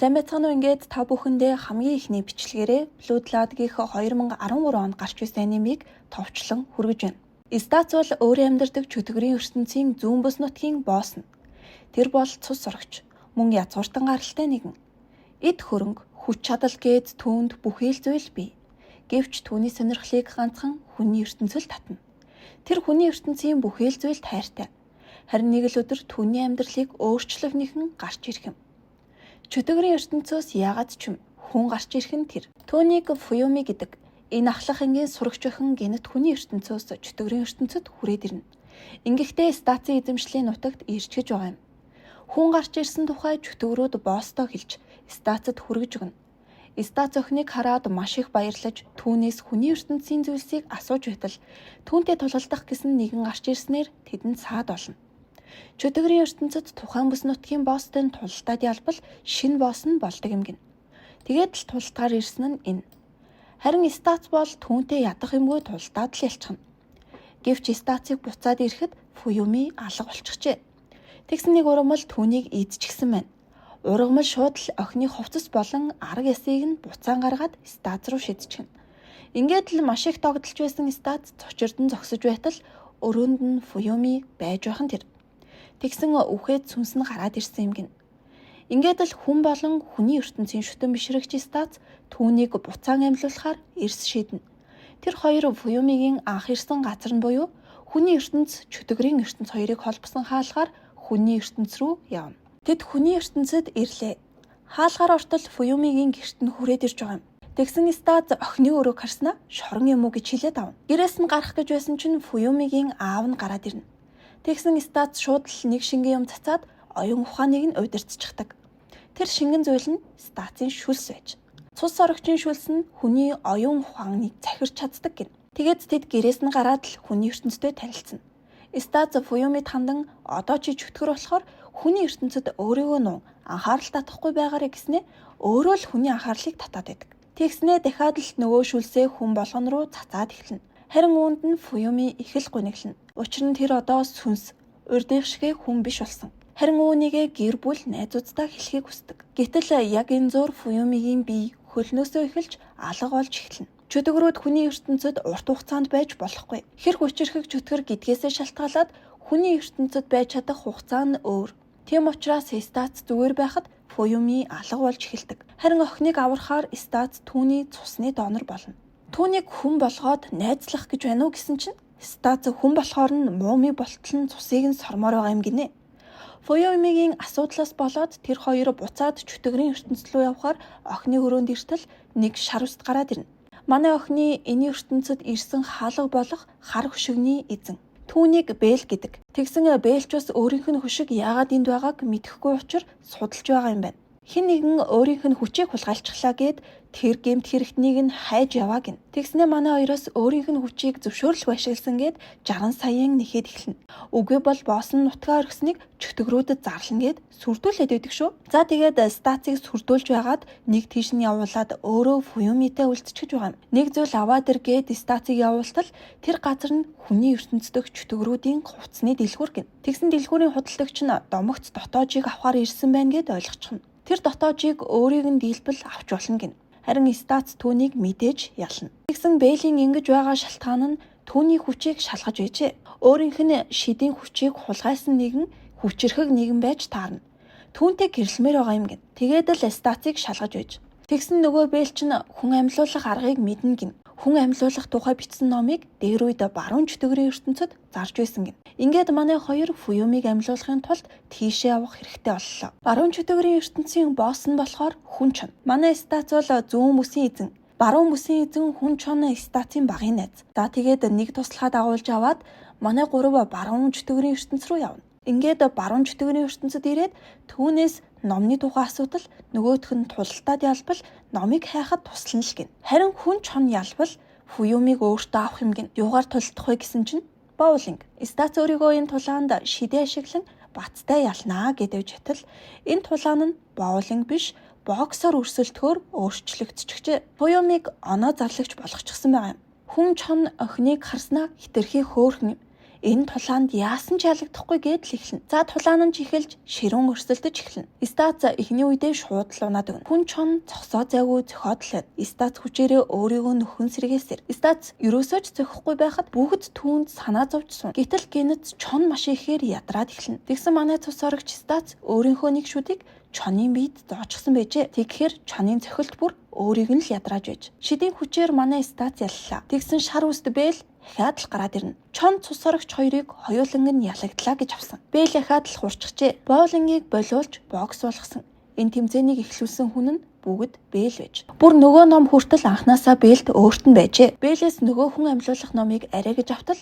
Сайн байцгаана уу, ингээд та бүхэндээ хамгийн ихний бичлэгээрээ Bloodlodgийнх 2013 онд гарч ирсэн анимыг товчлон хүргэж байна. Стац бол өөрийн амьдардаг чөтгөрийн ертөнцийн зүүн бүс нутгийн босс нь. Тэр бол цус сурагч, мөн язгууртан гаралтай нэгэн. Эд хөрөнгө, хүч чадал гээд түүнд бүхий л зүйл бий. Гэвч түүний сонирхлыг ганцхан хүний ертөнцөл татна. Тэр хүний ертөнцийн бүхий л зүйл тайртай. Харин нэг л өдөр түүний амьдралыг өөрчлөвнийхэн гарч ирэх юм. Чөтгөрийн ертөнцөөс яагаад ч юм хүн гарч ирэх нь тэр. Түүнийг Фуюми гэдэг энэ ахлах ангийн сурагч охин гэнэт хүний ертөнцөөс чөтгөрийн ертөнцөд хүрээд ирнэ. Ингэхдээ стацийн эзэмшлийн нутагт ирчгэж байгаа юм. Хүн гарч ирсэн тухай чөтгөрүүд босстой хэлж стацад хүргэж өгнө. Стац охиныг хараад маш их баярлаж түүнээс хүний ертөнцийн зүйлсийг асууж байтал түүнтэй тулгалдах гэсэн нэгэн гарч ирснээр тэдэнд саад болно. Чөтгөрийн ертөнцид тухайн бүс нутгийн босстой тулалтад ялбал шинэ босс нь болдог юм гин. Тэгээд л тултгаар ирсэн нь энэ. Харин стац бол түүнтэй ядах юмгүй тултаад л ялчихна. Гэвч стацыг буцаад ирэхэд Фуюми алга болчихжээ. Тэгсэн нэг ургамал түүнийг идчихсэн байна. Ургамал шууд л охины хувцас болон арга ясыг нь буцаан гаргаад стац руу шидчихнэ. Ингээд л маш их догдолж байсан стац цочирдон зогсож байтал өрөөнд нь Фуюми байж байх нь тэр. Тэгсэн үхээд сүнс нь гараад ирсэн юм гин. Ингээд л хүн болон хүний ертөнцийн шүтэн бишрэгч стац түүнийг буцаан амьлуулахаар эрс шийднэ. Тэр хоёр Фуюмигийн анх ирсэн газар нь буюу хүний ертөнц чөтгөрийн ертөнц хоёрыг холбосон хаалгаар хүний ертөнц рүү явна. Тэд хүний ертөнцид ирлээ. Хаалгаар ортол Фуюмигийн гэрт нь хүрээд ирж байгаа юм. Тэгсэн стац охины өрөөг харснаа шорон юм уу гэж хэлээд авна. Гэрээс нь гарах гэж байсан чинь Фуюмигийн аав нь гараад ирнэ. Тэгсэн стац шууд л нэг шингэн юм цацаад оюун ухааныг нь удирдчихдаг. Тэр шингэн зүйл нь стацын шүлс байж. Цус сорогчийн шүлс нь хүний оюун ухааныг захирч чаддаг гин. Тэгээд тэд гэрээс нь гараад л хүний ертөнцтэй танилцсан. Стац Фуюмид хандан одоо чи чөтгөр болохоор хүний ертөнцид өөрийгөө нун анхаарал татахгүй байгаарэ гэснээ өөрөө л хүний анхаарлыг татаад байдаг. Тэгснээ дахиад л нөгөө шүлсээ хүн болгон руу цацаад эхэлнэ. Харин үүнд нь Фуюми их л гуниглана. Учир нь тэр одоо сүнс, урдынх шигэ хүн биш болсон. Харин үүнийгээ гэр бүл найзуудтай хэлхийг хүсдэг. Гэтэл яг энэ зуур Фуюмигийн бие хөлнөөсөө эхэлж алга болж эхэлнэ. Чөтгөрүүд хүний ертөнцид урт хугацаанд байж болохгүй. Хэр хүчирхэг чөтгөр гэдгээсээ шалтгаалаад хүний ертөнцид байж чадах хугацаа нь өөр. Тийм учраас стац зүгээр байхад Фуюми алга болж эхэлдэг. Харин охиныг аврахаар стац түүний цусны донор болно. Түүнийг хүн болгоод найзлах гэж байна уу гэсэн чинь стац хүн болохоор нь мууми болтол нь цусыг нь сормоор байгаа юм гинэ. Фуюмигийн асуудлаас болоод тэр хоёр буцаад чөтгөрийн ертөнцид рүү явхаар охины өрөөнд иртэл нэг шар үст гараад ирнэ. Манай охины энэ ертөнцид ирсэн хаалга болох хар хөшигний эзэн. Түүнийг Бэл гэдэг. Тэгсэн Бэлч бас өөрийнх нь хөшиг яагаад энд байгааг мэдэхгүй учраас судалж байгаа юм байна. Хэн нэгэн өөрийнх нь хүчийг хулгайлцглаа гэд тэр гэмт хэрэгтнийг нь хайж яваа гин. Тэгснэ манай хоёроос өөрийнх нь хүчийг зөвшөөрлөх ашигласан гэд 60 саяын нэхэд эхэлнэ. Үгүй бол босс нь нутгаа орхисныг чөтгөрүүдэд зарлана гэд сүрдүүлээд байдаг шүү. За тэгээд стацыг сүрдүүлж байгаад нэг тийш нь явуулаад өөрөө Фуюмитэй үлдчихэж байгаа юм. Нэг зүйл аваад ир гэд стацыг явуултал тэр газар нь хүний ертөнцийн чөтгөрүүдийн хувцсны дэлгүүр гин. Тэгсэн дэлгүүрийн худалдагч нь домогт дотоожийг авахар ирсэн байна гэд ойлгочихно. Тэр дотоожийг өөрийг нь дийлбэл авч болно гин. Харин стац түүнийг мэдээж ялна. Тэгсэн Бэлийн ингэж байгаа шалтгаан нь түүний хүчийг шалгаж байжээ. Өөрийнх нь шидийн хүчийг хулгайсан нэгэн хүчирхэг нэгэн байж таарна. Түүнтэй гэрлэмээр байгаа юм гин. Тэгээд л стацыг шалгаж байж. Тэгсэн нөгөө Бэл чинь хүн амьлуулах аргыг мэднэ гин. Хүн амьлуулах тухай бичсэн номыг дээр үед баруун чөтгөрийн ертөнцид зарж байсан гин. Ингээд манай хоёр Фуюмиг амьлуулахын тулд тийшээ явах хэрэгтэй боллоо. Баруун чөтгөрийн ертөнцийн босс нь болохоор хүн чон. Манай стац бол зүүн бүсийн эзэн. Баруун бүсийн эзэн хүн чон стацын багын найз. За тэгээд нэг туслахад агуулж аваад манай гурав баруун чөтгөрийн ертөнц рүү явна. Ингээд баруун чөтгөрийн ертөнцид ирээд түүнээс номны тухай асуудал, нөгөөх нь тулалтад ялбал номыг хайхад туслана л гин. Харин хүн чон ялбал Фуюмиг өөртөө авах юм гин. Юугаар тулдах вэ гэсэн чинь боулинг. Стац өөрийгөө энэ тулаанд шидээ ашиглан бацтай ялнаа гэдэг чатал энэ тулаан нь боулинг биш боксоор өрсөлдөхөөр өөрчлөгдчихжээ. Фуюмиг оноо зарлагч болгочихсон байгаа юм. Хүн чон охиныг харснаа хитрхи хөөрхөн юм. Энэ тулаанд яасан ч ялагдахгүй гээд л эхэлнэ. За тулаан нь чихэлж ширүүн өрсөлдөж эхэлнэ. Стац эхний үедээ шууд л унаад өгнө. Хүн чон цогсоо завгүй зөхиод л байна. Стац хүчээрээ өөрийгөө нөхөн сэргээсээр. Стац ерөөсөө ч зөхгүй байхад бүгд түүнд санаа зовж сууна. Гэтэл гинэт чон маш ихээр ядраад эхэлнэ. Тэгсэн манай цус орогч Стац өөрийнхөө нэг шүдийг чонын биед зоочсон байжээ. Тэгэхээр чонын цохилт бүр өөрийг нь л ядрааж байж. Шидийн хүчээр манай Стац яллаа. Тэгсэн шар үст Бэл ахаад л гараад ирнэ. Чон цус орогч хоёрыг хоёуланг нь ялагдлаа гэж авсан. Бэл ахаад л хурччихжээ. Боулингийг болиулж бокс болгосон. Энэ тэмцээнийг эхлүүлсэн хүн нь бүгд Бэл байж. Бүр нөгөө ном хүртэл анханасаа Бэлд өөрт нь байжээ. Бэлээс нөгөө хүн амьлуулах номыг арай гэж автал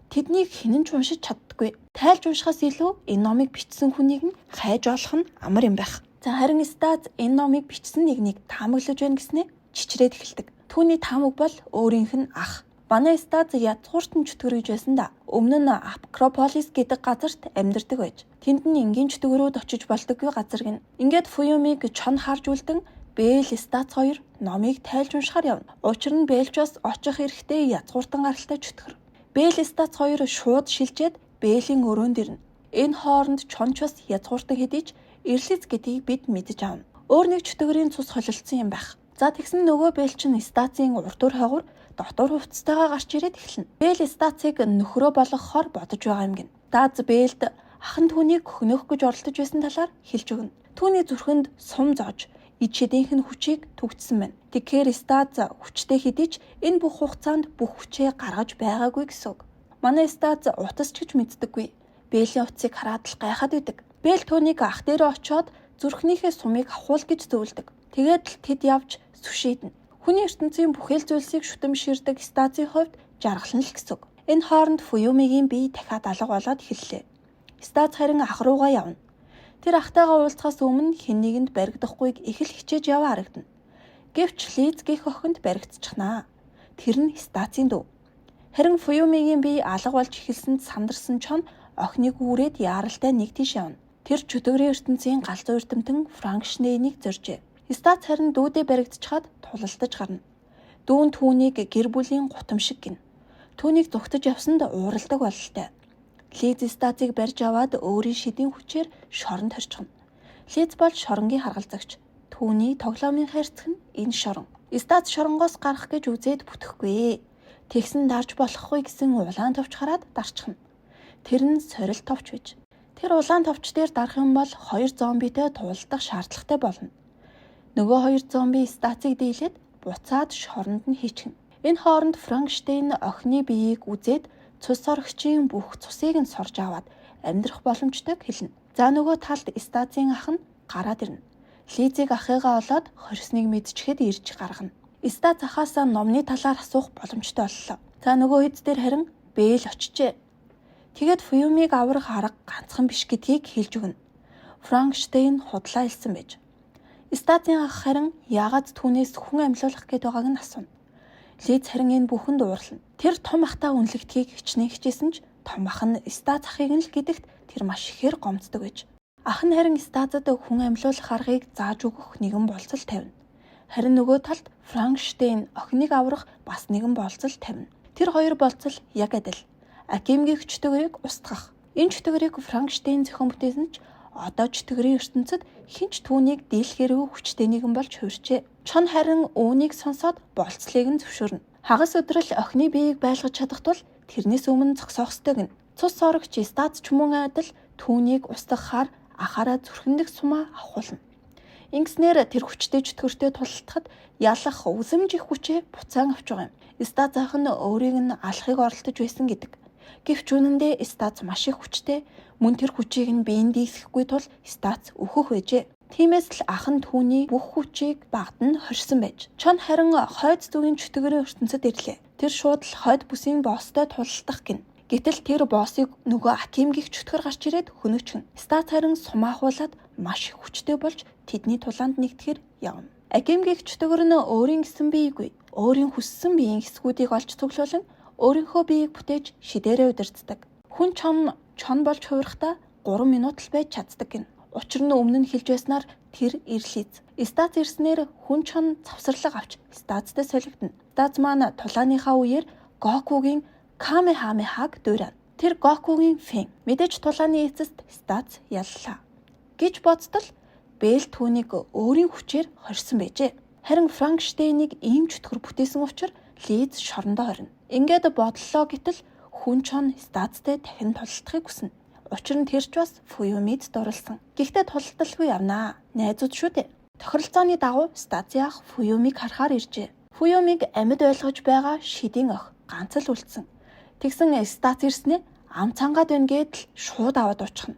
тэднийг хинэн ч уншиж чаддаггүй. Тайлж уншихаас илүү энэ номыг бичсэн хүнийг нь хайж олох нь амар юм байх. За харин Стац энэ номыг бичсэн нэгнийг таамаглаж байна гэснээ чичрээд эхэлдэг. Түүний таамаг бол өөрийнх нь ах. Манай Стац язгууртан чөтгөрөж байсан да. Өмнө нь Акрополис гэдэг газарт амьдардаг байж. Тэнд нь энгийн чөтгөрүүд очиж болдоггүй газар гин. Ингээд Фуюмиг чон харж үлдэн Бэл Стац хоёр номыг тайлж уншихаар явна. Учир нь Бэлж бас очих эрэхтэй язгууртан гаралтай чөтгөр. Бэл Стац хоёр шууд шилжээд Бэлийн өрөөнд ирнэ. Энэ хооронд чонч бас язгууртан хэдийч Ирлиц гэдгийг бид мэдэж авна. Өөр нэг чөтгөрийн цус холилдсон юм байх. За тэгсэн нөгөө Бэл чин Стацийн урдуур хойгоор дотор хувцастайгаа гарч ирээд эхэлнэ. Бэл Стацыг нөхрөө болгохоор бодож байгаа юм гин. Стац Бэлд ахын түүнийг хөнөөх гэж оролдож байсан талаар хэлж өгнө. Түүний зүрхэнд сум зоож ид шидийнх нь хүчийг түгтсэн байна. Тэгэхээр Стац хүчтэй хэдийч энэ бүх хугацаанд бүх хүчээ гаргаж байгаагүй гэсэн үг. Манай Стац утас ч гэж мэддэггүй. Бэлийн утсыг хараад л гайхаад идэг. Бэл түүнийг ах дээрээ очиод зүрхнийхээ сумыг авахул гэж зөвлөдөг. Тэгээд л тэд явж сүшийднэ. Хүний ертөнцийн бүхэл зүйлсийг шүтэмширдэг Стацийн хувьд жаргална л гэсэн үг. Энэ хооронд Фуюмигийн бие дахиад алга болоод эхэллээ. Стац харин ах руугаа явна. Тэр ахтайгаа уулзахаас өмнө хэн нэгэнд баригдахгүйг их л хичээж яваа харагдана. Гэвч Лиз гих охинд баригдчихнаа. Тэр нь Стацийн дүү. Харин Фуюмигийн бие алга болж эхэлсэнд сандарсан чон охиныг үүрээд яаралтай нэг тийш явна. Тэр чөтгөрийн ертөнцийн галзуу эрдэмтэн Франкшнейнийг зоржээ. Стац харин дүүдээ баригдчихад тулалдаж гарна. Дүүн түүнийг гэр бүлийн гутам шиг гин. Түүнийг зүгтэж явсанд ууралдаг бололтой. Лиз Стацыг барьж аваад өөрийн шидийн хүчээр шоронд хорчихно. Лиз бол шоронгийн харгалзагч. Түүний тоглоомын хайрцаг нь энэ шорон. Стац шоронгоос гарах гэж үзээд бүтэхгүй. Тэгсэн дарж болохгүй гэсэн улаан товч хараад дарчихна. Тэр нь сорилт товч байж. Тэр улаан товч дээр дарах юм бол хоёр зомбитэй тулдах шаардлагатай болно. Нөгөө хоёр зомби Стацыг дийлээд буцаад шоронд нь хийчихнэ. Энэ хооронд Франкштейн охины биеийг үзээд цус орогчийн бүх цусыг нь сорж аваад амьдрах боломжтойг хэлнэ. За нөгөө талд Стацийн ах нь гараад ирнэ. Лизийг ахыгаа олоод хорсныг мэдчихэд ирж гаргана. Стац ахаасаа номны талаар асуух боломжтой боллоо. За нөгөө хэд дээр харин Бэл очижээ. Тэгээд Фуюмиг аврах арга ганцхан биш гэдгийг хэлж өгнө. Франкштейн худлаа хэлсэн байж. Стацийн ах харин яагаад түүнээс хүн амьлуулах гээд байгааг нь асууна. Лиз харин энэ бүхэнд уурлана. Тэр том ахтаа үнэлэгдхийг хичнээн хичээсэн ч том ах нь Стац ахыг нь л гэдэгт тэр маш ихээр гомддог байж. Ах нь харин Стацад хүн амьлуулах аргыг зааж өгөх нэгэн болцол тавина. Харин нөгөө талд Франкштейн охиныг аврах бас нэгэн болцол тавина. Тэр хоёр болцол яг адил. Акимгийн чөтгөрийг устгах. Энэ чөтгөрийг Франкштейн зохион бүтээсэн ч одоо чөтгөрийн ертөнцид хинч түүнийг дийлэхэргүй хүчтэй нэгэн болж хуурчээ. Чон харин үүнийг сонсоод болцлыг нь зөвшөөрнө. Хагас өдрөл охины биеийг байлгаж чадах тул тэрнээс өмнө зогсоох ёстой гэнэ. Цус орогч Стац ч мөн адил түүнийг устгахаар ахаараа зүрхэндх сумаа авахулна. Ингэснээр тэр хүчтэй чөтгөртэй тулалдахад ялах үзэмж их хүчээ буцаан авч байгаа юм. Стац ах нь өөрийг нь алахыг оролдож байсан гэдэг. Гэвч үнэндээ Стац маш их хүчтэй, мөн тэр хүчийг нь биеинд дийлэхгүй тул Стац өөхөх байжээ. Тиймээс л ах нь түүний бүх хүчийг багт нь хорьсон байж. Чон харин хойд зүгийн чөтгөрийн ертөнцид ирлээ. Тэр шууд л хойд бүсийн босстой тулалдах гин. Гэтэл тэр боссыг нөгөө Акимгийн чөтгөр гарч ирээд хөнөөчгөн. Стац харин сумаахуулаад маш их хүчтэй болж тэдний тулаанд нэгдэхэр явна. Акимгийн чөтгөр нь өөрийн гэсэн биегүй, өөрийн хүссэн биеийн хэсгүүдийг олж цуглуулan өөрийнхөө биеийг бүтээж шидээрээ удирддаг. Хүн чон болж хуурахтаа 3 минут л байж чаддаг гин. Учир нь өмнө нь хэлж байснаар тэр Ирлиз. Стац ирснээр хүн чон завсарлаг авч Стацтай солигдно. Стац маань тулааныхаа үеэр Гокугийн Камехамехаг дуурайна. Тэр Гокугийн Фэн мэдээж тулааны эцэст Стац яллаа гэж бодтол Бэл түүнийг өөрийн хүчээр хорьсон байжээ. Харин Франкштейнийг ийм чөтгөр бүтээсэн учраас Лиз шорондоо хорино. Ингээд бодлоо гэтэл хүн чон Стацтай дахин тулалдахыг хүснэ. Учир нь тэр ч бас Фуюмид дурлсан. Гэхдээ тулалдалгүй явнаа. Найзууд шүү дээ. Тохиролцооны дагуу Стаци ах Фуюмиг харахаар иржээ. Фуюмиг амьд ойлгож байгаа шидийн ох ганц л үлдсэн. Тэгсэн Стац ирснээ ам цангаад байна гэдэл шууд аваад уучхна.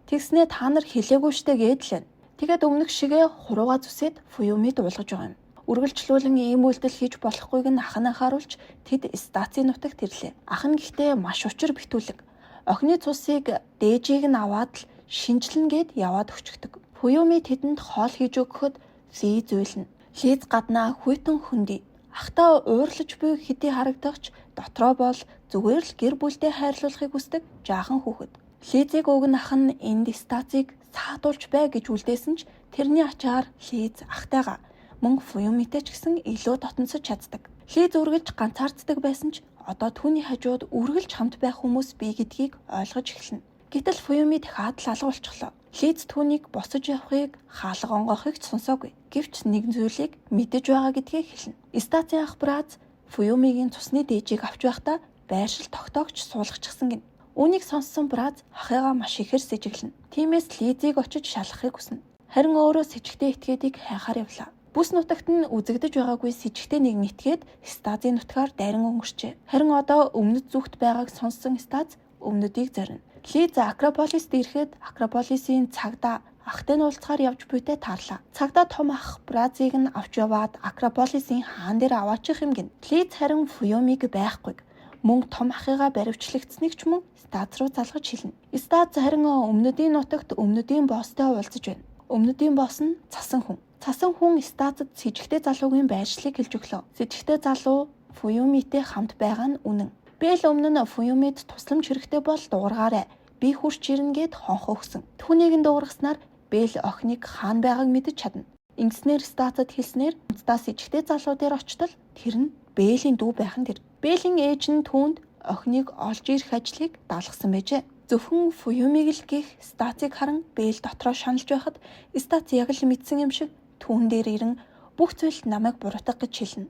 Тэгснээ та нар хэлээгүй штэ гэдэл. Тэгээд өмнөх шигээ хурууга зүсээд Фуюмид уулгаж байгаа юм. Үргэлжлүүлэн ийм үйлдэл хийж болохгүйг нь ах нь анхааруулж тэд Стацийн нутагт ирлээ. Ах нь гэхдээ маш учир битүүлэг. Охины цусыг дээжийг нь аваад л шинжлэн гээд яваад өчгдөг. Фуюми тэдэнд хоол хийж өгөхөд Лиз уйлна. Лиз гаднаа хүйтэн хөндөй. Ахтаа уурлаж буй хэдий харагдахч дотроо бол зүгээр л гэр бүлдээ хайрлуулахыг хүсдэг жаахан хүүхэд. Лизийг өгн ах нь энд Стацийг саадуулж бай гэж үлдээсэн ч тэрний ачаар Лиз ахтайгаа мөн Фуюмитэй ч гэсэн илүү дотносож чаддаг. Лиз үргэлж ганцаарддаг байсан ч одоо түүний хажууд үргэлж хамт байх хүмүүс бий гэдгийг ойлгож эхэлнэ. Гэтэл Фуюми дахиад л алга болчихлоо. Лиз түүнийг босож явахыг хаалга онгоохыг ч сонсоогүй. Гэвч нэг зүйлийг мэдэж байгаа гэдгийг хэлнэ. Стацийн ах Брац Фуюмигийн цусны дээжийг авч байхдаа байршил тогтоогч суулгачихсан гин. Үүнийг сонссон Брац ахыгаа маш ихээр сэжиглэнэ. Тиймээс Лизийг очиж шалгахыг хүснэ. Харин өөрөө сэжигтэй этгээдийг хайхаар явлаа. Бүс нутагт нь үзэгдэж байгаагүй сэжигтэй нэгэн этгээд Стацийн нутгаар дайран өнгөрчээ. Харин одоо өмнөд зүгт байгааг сонссон Стац өмнөдийг зорино. Лиз Акрополист ирэхэд Акрополисын цагдаа ахтай нь уулзахаар явж буйтай таарлаа. Цагдаа том ах Бразийг нь авч яваад Акрополисын хаан дээр аваачих юм гин. Лиз харин Фуюмиг байхгүй. Мөн том ахыгаа баривчлагдсныг ч мөн Стац руу залгаж хэлнэ. Стац харин өмнөдийн нутагт өмнөдийн босстой уулзаж байна. Өмнөдийн босс нь цасан хүн. Цасан хүн Стацад сэжигтэй залуугийн байршлыг хэлж өглөө. Сэжигтэй залуу Фуюмитэй хамт байгаа нь үнэн. Бэл өмнө нь Фуюмид тусламж хэрэгтэй бол дуургаарай. Би хурч ирнэ гэд хонхоо өгсөн. Түүнийг нь дуургаснаар Бэл охиныг хаан байгааг мэдэж чадна. Ингэснээр Стацад хэлснээр хамтдаа сэжигтэй залуу дээр очтол тэр нь Бэлийн дүү байх нь тэр. Бэлийн ээж нь түүнд охиныг олж ирэх ажлыг даалгасан байжээ. Зөвхөн Фуюмиг л гих Стацыг харан Бэл дотроо шаналж байхад Стац яг л мэдсэн юм шиг түүн дээр ирэн бүх зүйлд намайг буруутгах гэж хэлнэ.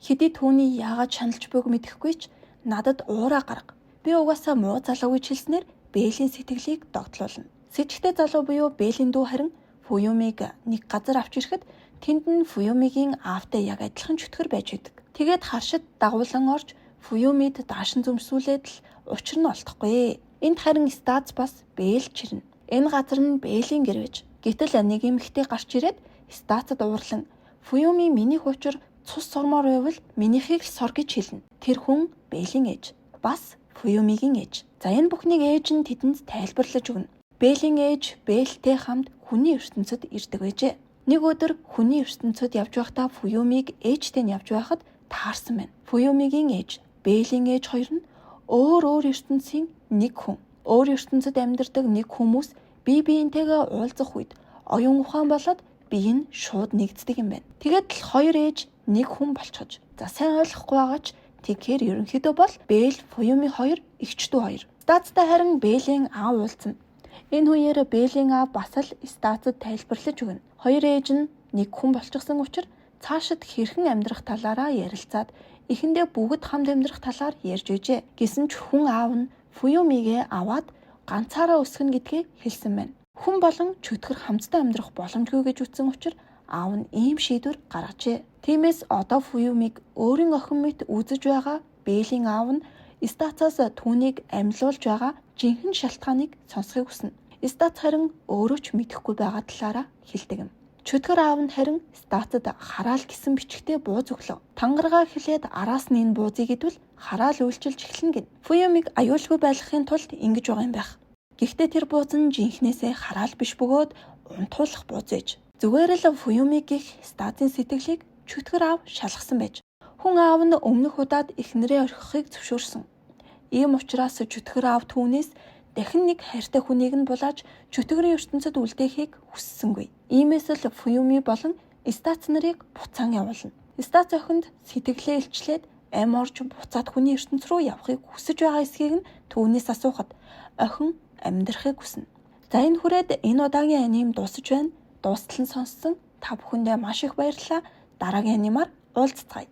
Хэдий түүний яагаад шаналж байгааг мэдэхгүй ч надад уураа гарга. Би угаасаа муу залуу гэж хэлснээр Бэлийн сэтгэлийг догтлуулна. Сэжигтэй залуу буюу Бэлийн дүү харин Фуюмиг нэг газар авч ирэхэд тэнд нь Фуюмигийн аавтай яг адилхан чөтгөр байж идэг. Тэгээд харшид дагуулan орж Фуюмид даашин зүмсүүлээд л учир нь олдохгүй. Энд харин Стац бас Бэл чирнэ. Энэ газар нь Бэлийн гэр байж. Гэтэл нэг эмэгтэй гарч ирээд Стацад уурлан Фуюми миний хуучир цус сормоор байвал минийхийг л сор гэж хэлнэ. Тэр хүн Бэлийн ээж. Бас Фуюмигийн ээж. За энэ бүхнийг ээж нь тэдэнд тайлбарлаж өгнө. Бэлийн ээж Бэлтэй хамт хүний ертөнцөд ирдэг байжээ. Нэг өдөр хүний ертөнцөд явж байхдаа Фуюмиг ээжтэй нь явж байхад таарсан байна. Фуюмигийн ээж, Бэлийн ээж хоёр нь өөр ертөнцийн нэг хүн. Өөр ертөнцөд амьдардаг нэг хүмүүс бие биентэйгээ уулзах үед оюун ухаан болоод бие нь шууд нэгддэг юм байна. Тэгээд л хоёр ээж нэг хүн болчихож. За сайн ойлгохгүй байгаа ч тэгэхээр ерөнхийдөө бол Бэл, Фуюми хоёр эгч дүү хоёр. Стацтай харин Бэлийн аав уулзна. Энэ үеэр Бэлийн аав бас л Стацад тайлбарлаж өгнө. Хоёр ээж нь нэг хүн болчихсон учраас цаашид хэрхэн амьдрах талаараа ярилцаад эхэндээ бүгд хамт амьдрах талаар ярьж байжээ. Гэсэн ч хүн аав нь Фуюмигээ аваад ганцаараа өсгөнө гэдгээ хэлсэн байна. Хүн болон чөтгөр хамтдаа амьдрах боломжгүй гэж үтсэн учраас аав нь ийм шийдвэр гаргажээ. Тиймээс одоо Фуюмиг өөрийн охин мэт үзэж байгаа Бэлийн аав нь Стацаас түүнийг амьлуулж байгаа жинхэнэ шалтгааныг сонсхийг хүснэ. Стац харин өөрөө ч мэдэхгүй байгаа талаараа хэлдэг юм. Чөтгөр аав нь харин Стацад хараал гэсэн бичгтээ бууз өглөө. Тангараа хэлээд араас нь энэ буузыг идвэл хараал үйлчилж эхэлнэ гин. Фуюмиг аюулгүй байлгахын тулд ингэж байгаа юм байх. Гэхдээ тэр бууз нь жинхнээсээ хараал биш бөгөөд унтуулах бууз ээж. Зүгээр л Фуюмиг гих Стацын сэтгэлийг чөтгөр аав шалгасан байж. Хүн аав нь өмнөх удаад эхнэрээ орхихыг зөвшөөрсөн. Ийм учраас чөтгөр аав түүнээс дахин нэг хайртай хүнийг нь булааж чөтгөрийн ертөнцид үлдээхийг хүссэнгүй. Иймээс л Фуюми болон Стац нарыг буцаан явуулна. Стац охинд сэтгэлээ илчлээд ам орж буцаад хүний ертөнц рүү явахыг хүсэж байгаа эсхийг нь түүнээс асуухад охин амьдрахыг хүснэ. За энэ хүрээд энэ удаагийн аним дуусаж байна. Дуустал нь сонссон та бүхэндээ маш их баярлалаа. Дараагийн анимаар уулзцгаая.